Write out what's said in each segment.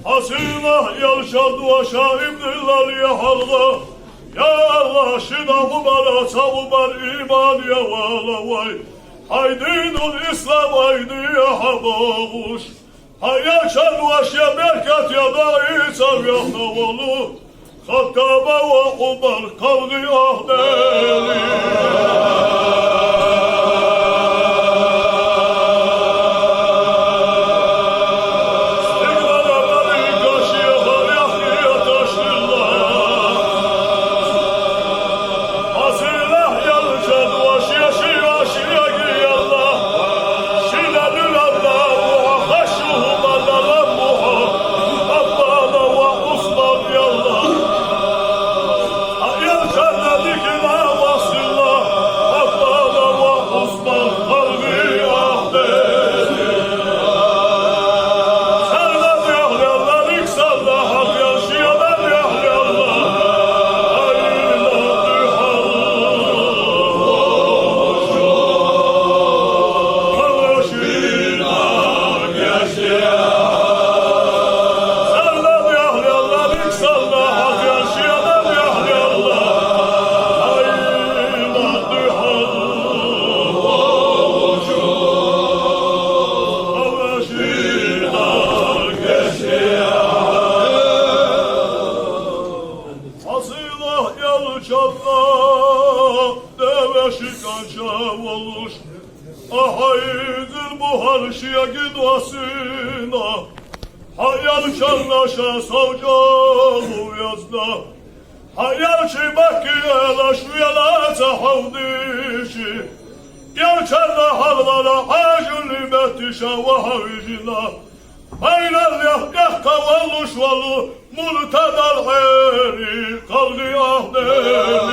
Hasılah yalşad ve şahimdillah ya Allah. Ya Allah şınavu bana savu bar iman ya vala vay. Haydinul İslam haydi ya habavuş. Hayya çarvaş ya berkat ya da İsam ya navolu. Hakkaba ve umar kavli ahdeli. Ahaydır bu harşiye gidvasına. Hayal çanlaşa savcalı yazda. Hayal ki bakkiye laşviyala tahavdişi. Yalçarla hallara hacül betişe ve havicina. Baynal yahkah kavalluş valu multadal heri kavli ahdeli.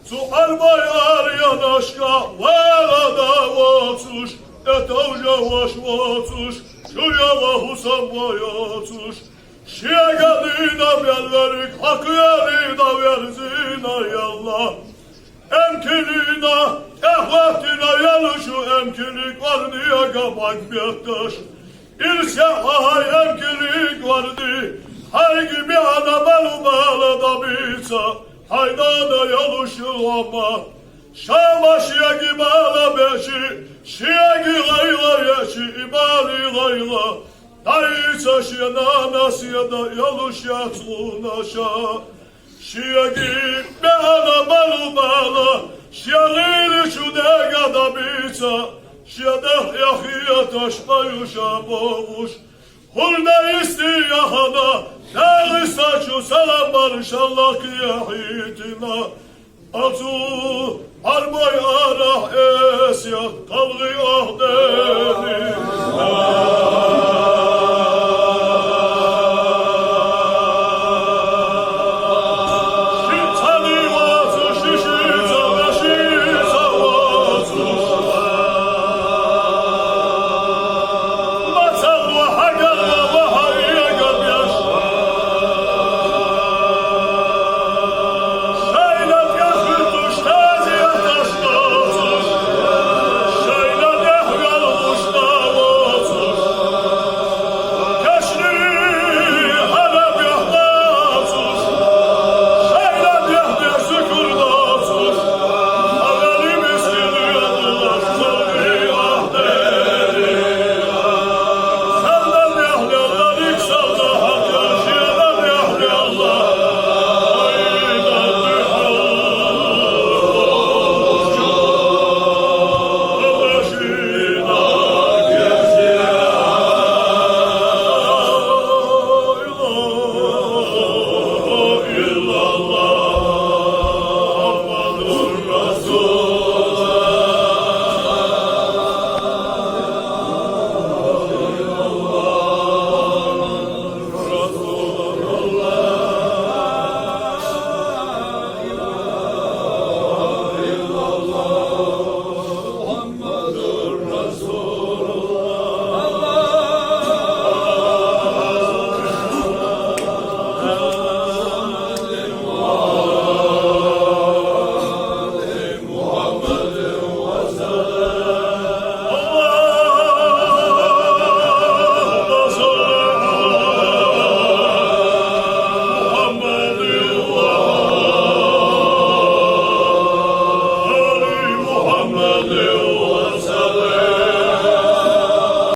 Sual bayar yanaşka velada vatuş etavja vaş vatuş şuyala husam vayatuş şiye gelina belverik hakkı yerina verzina yallah emkilina ehvatina yaluşu emkilik var diye kapak bektaş İlse hay emkilik vardı hay gibi anabalu bağlada bitsa hayda da yaluşu ama Şama şiyagi bala beşi şiyagi gayla yeşi ibali gayla Dayısa şiyana nasiyada yaluş yatluna şa Şiyagi mala, şiarili çude gada bica, şiadeh yahiye taşmayuşa boğuş. Hurda istiyahana, dağlı saçu selam barışallah kiyahitina. Azu armay arah esya, kalgı ah deniz.